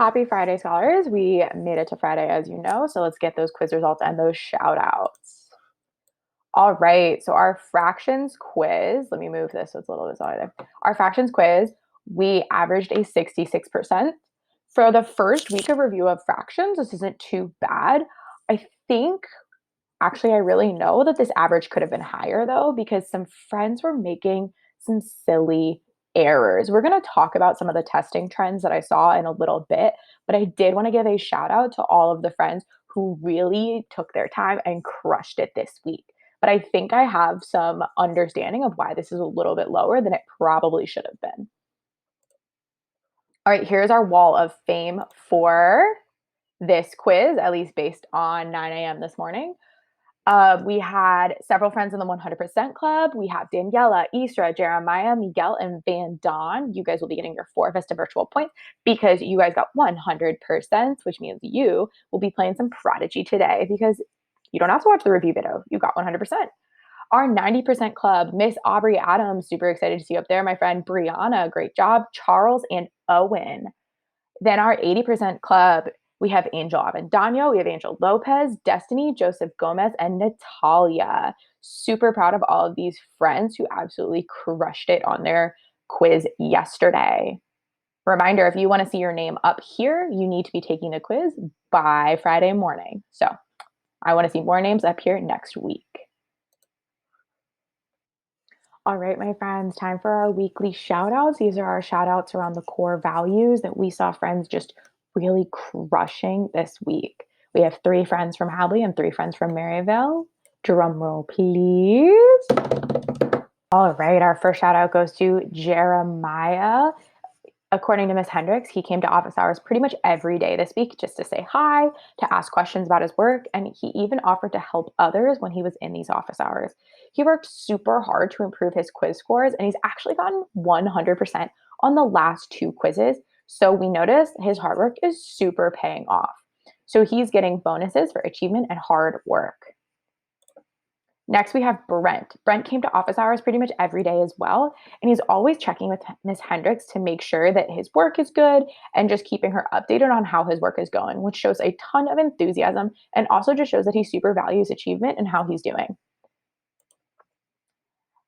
Happy Friday, scholars. We made it to Friday, as you know, so let's get those quiz results and those shout outs. All right, so our fractions quiz, let me move this so it's a little bit smaller there. Our fractions quiz, we averaged a 66%. For the first week of review of fractions, this isn't too bad. I think, actually, I really know that this average could have been higher though, because some friends were making some silly errors. We're going to talk about some of the testing trends that I saw in a little bit, but I did want to give a shout out to all of the friends who really took their time and crushed it this week. But I think I have some understanding of why this is a little bit lower than it probably should have been. All right, here's our wall of fame for this quiz, at least based on 9 a.m. this morning. We had several friends in the 100% club. We have Daniela, Isra, Jeremiah, Miguel, and Van Don. You guys will be getting your 4 Vista virtual points because you guys got 100%, which means you will be playing some Prodigy today because you don't have to watch the review video. You got 100%. Our 90% club, Miss Aubrey Adams, super excited to see you up there. My friend Brianna, great job. Charles and Owen. Then our 80% club, we have Angel Avendano, we have Angel Lopez, Destiny, Joseph Gomez, and Natalia. Super proud of all of these friends who absolutely crushed it on their quiz yesterday. Reminder, if you want to see your name up here, you need to be taking the quiz by Friday morning. So I want to see more names up here next week. All right, my friends, time for our weekly shout outs. These are our shout outs around the core values that we saw friends just really crushing this week. We have 3 friends from Hadley and 3 friends from Maryville. Drum roll, please. All right, our first shout out goes to Jeremiah. According to Miss Hendricks, he came to office hours pretty much every day this week just to say hi, to ask questions about his work, and he even offered to help others when he was in these office hours. He worked super hard to improve his quiz scores, and he's actually gotten 100% on the last 2 quizzes. So we noticed his hard work is super paying off. So he's getting bonuses for achievement and hard work. Next, we have Brent. Brent came to office hours pretty much every day as well, and he's always checking with Ms. Hendricks to make sure that his work is good and just keeping her updated on how his work is going, which shows a ton of enthusiasm and also just shows that he super values achievement and how he's doing.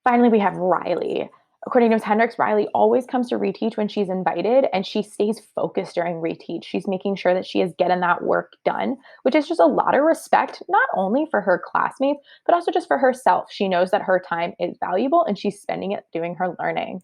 Finally, we have Riley. According to Ms. Hendricks, Riley always comes to reteach when she's invited, and she stays focused during reteach. She's making sure that she is getting that work done, which is just a lot of respect, not only for her classmates, but also just for herself. She knows that her time is valuable, and she's spending it doing her learning.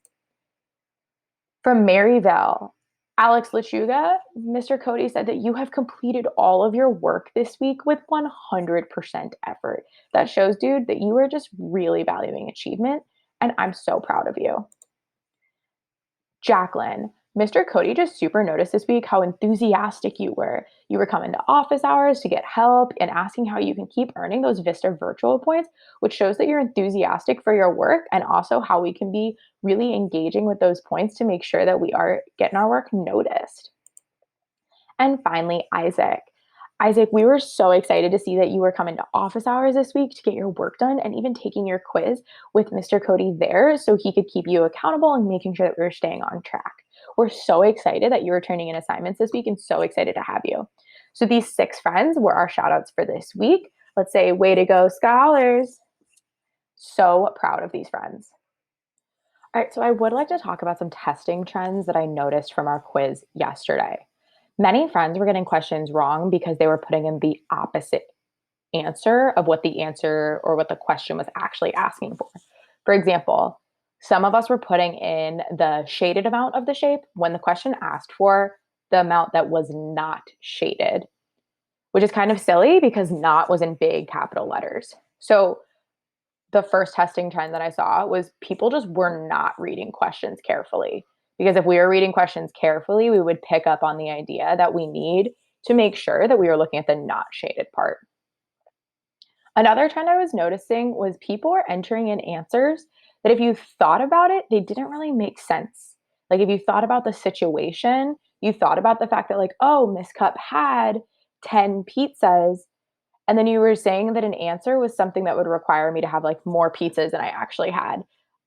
From Maryville, Alex Lechuga, Mr. Cody said that you have completed all of your work this week with 100% effort. That shows, dude, that you are just really valuing achievement, and I'm so proud of you. Jacqueline, Mr. Cody just super noticed this week how enthusiastic you were. You were coming to office hours to get help and asking how you can keep earning those Vista virtual points, which shows that you're enthusiastic for your work and also how we can be really engaging with those points to make sure that we are getting our work noticed. And finally, Isaac. Isaac, we were so excited to see that you were coming to office hours this week to get your work done and even taking your quiz with Mr. Cody there so he could keep you accountable and making sure that we were staying on track. We're so excited that you were turning in assignments this week and so excited to have you. So these 6 friends were our shout outs for this week. Let's say, way to go, scholars. So proud of these friends. All right, so I would like to talk about some testing trends that I noticed from our quiz yesterday. Many friends were getting questions wrong because they were putting in the opposite answer of what the answer or what the question was actually asking for. For example, some of us were putting in the shaded amount of the shape when the question asked for the amount that was not shaded, which is kind of silly because not was in big capital letters. So the first testing trend that I saw was people just were not reading questions carefully. Because if we were reading questions carefully, we would pick up on the idea that we need to make sure that we were looking at the not shaded part. Another trend I was noticing was people were entering in answers that if you thought about it, they didn't really make sense. Like if you thought about the situation, you thought about the fact that like, oh, Miss Cupp had 10 pizzas, and then you were saying that an answer was something that would require me to have like more pizzas than I actually had.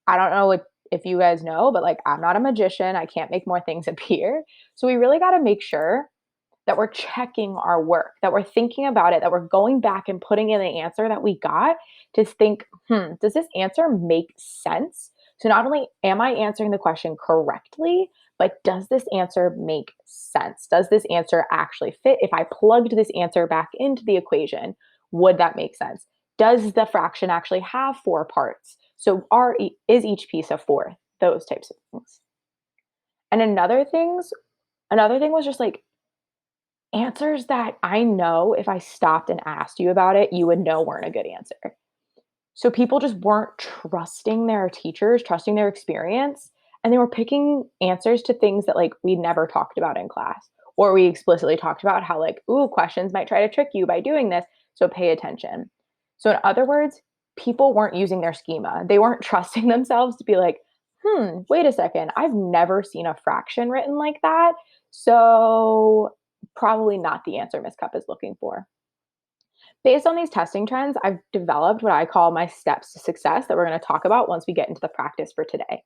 I don't know if you guys know, but like I'm not a magician. I can't make more things appear. So we really got to make sure that we're checking our work, that we're thinking about it, that we're going back and putting in the answer that we got to think, does this answer make sense? So not only am I answering the question correctly, but does this answer make sense? Does this answer actually fit? If I plugged this answer back into the equation, would that make sense? Does the fraction actually have four parts? So is each piece of four? Those types of things. And another thing was just like answers that I know if I stopped and asked you about it, you would know weren't a good answer. So people just weren't trusting their teachers, trusting their experience, and they were picking answers to things that like we never talked about in class. Or we explicitly talked about how like, ooh, questions might try to trick you by doing this, so pay attention. So in other words, people weren't using their schema. They weren't trusting themselves to be like, wait a second, I've never seen a fraction written like that. So probably not the answer Miss Cupp is looking for. Based on these testing trends, I've developed what I call my steps to success that we're going to talk about once we get into the practice for today.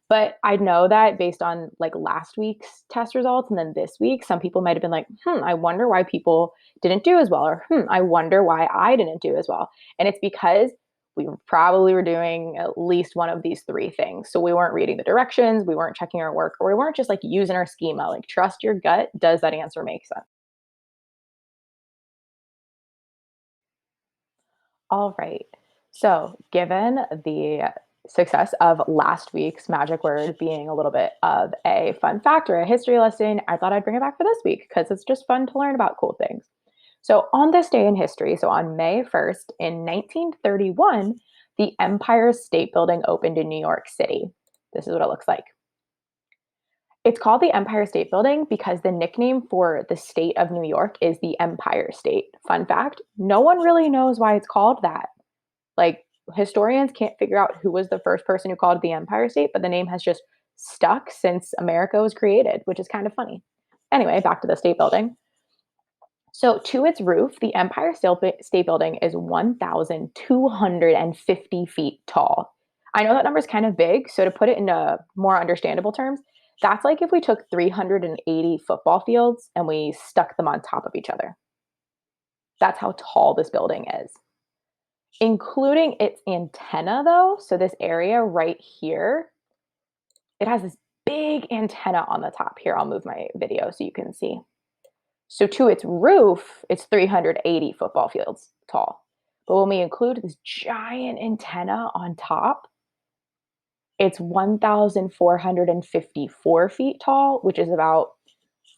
But I know that based on like last week's test results and then this week, some people might have been like, I wonder why people didn't do as well, or I wonder why I didn't do as well. And it's because we probably were doing at least one of these three things. So we weren't reading the directions, we weren't checking our work, or we weren't just like using our schema. Like, trust your gut. Does that answer make sense? All right. So, given the success of last week's magic word being a little bit of a fun fact or a history lesson, I thought I'd bring it back for this week because it's just fun to learn about cool things. So, on this day in history, so on May 1st in 1931, the Empire State Building opened in New York City. This is what it looks like. It's called the Empire State Building because the nickname for the state of New York is the Empire State. Fun fact, no one really knows why it's called that. Like, historians can't figure out who was the first person who called it the Empire State, but the name has just stuck since America was created, which is kind of funny. Anyway, back to the state building. So, to its roof, the Empire State Building is 1,250 feet tall. I know that number is kind of big, so to put it into more understandable terms, that's like if we took 380 football fields and we stuck them on top of each other. That's how tall this building is. Including its antenna, though, so this area right here, it has this big antenna on the top. Here, I'll move my video so you can see. So to its roof, it's 380 football fields tall. But when we include this giant antenna on top, it's 1,454 feet tall, which is about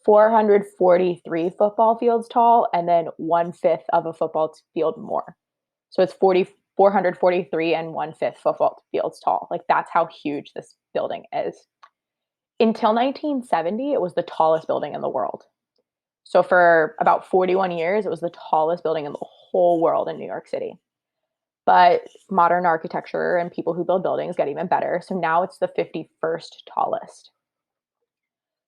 443 football fields tall, and then one fifth of a football field more. So it's 443 and one fifth football fields tall. Like, that's how huge this building is. Until 1970, it was the tallest building in the world. So for about 41 years, it was the tallest building in the whole world in New York City. But modern architecture and people who build buildings get even better. So now it's the 51st tallest.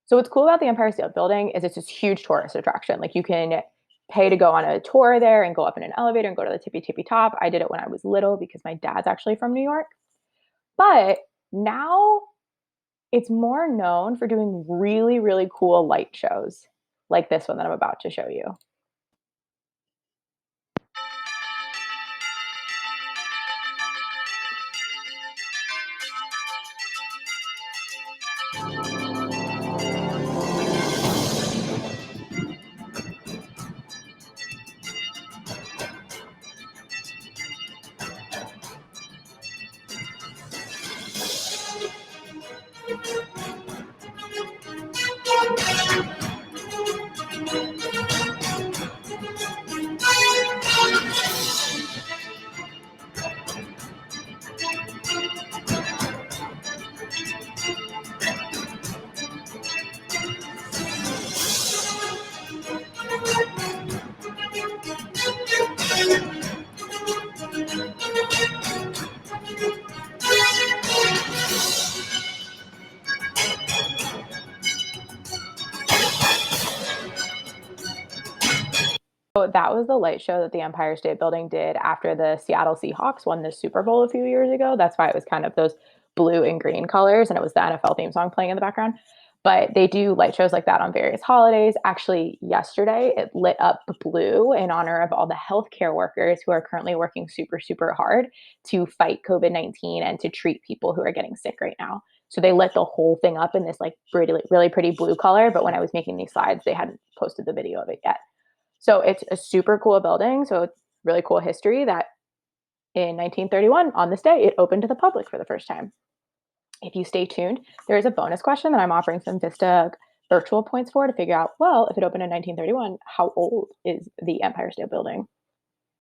So what's cool about the Empire State Building is it's this huge tourist attraction. Like, you can pay to go on a tour there and go up in an elevator and go to the tippy top. I did it when I was little because my dad's actually from New York. But now it's more known for doing really, really cool light shows like this one that I'm about to show you. So that was the light show that the Empire State Building did after the Seattle Seahawks won the Super Bowl a few years ago. That's why it was kind of those blue and green colors, and it was the NFL theme song playing in the background. But they do light shows like that on various holidays. Actually, yesterday it lit up blue in honor of all the healthcare workers who are currently working super, super hard to fight COVID-19 and to treat people who are getting sick right now. So they lit the whole thing up in this like really, really pretty blue color. But when I was making these slides, they hadn't posted the video of it yet. So it's a super cool building. So it's really cool history that in 1931, on this day, it opened to the public for the first time. If you stay tuned, there is a bonus question that I'm offering some Vista virtual points for to figure out, well, if it opened in 1931, how old is the Empire State Building?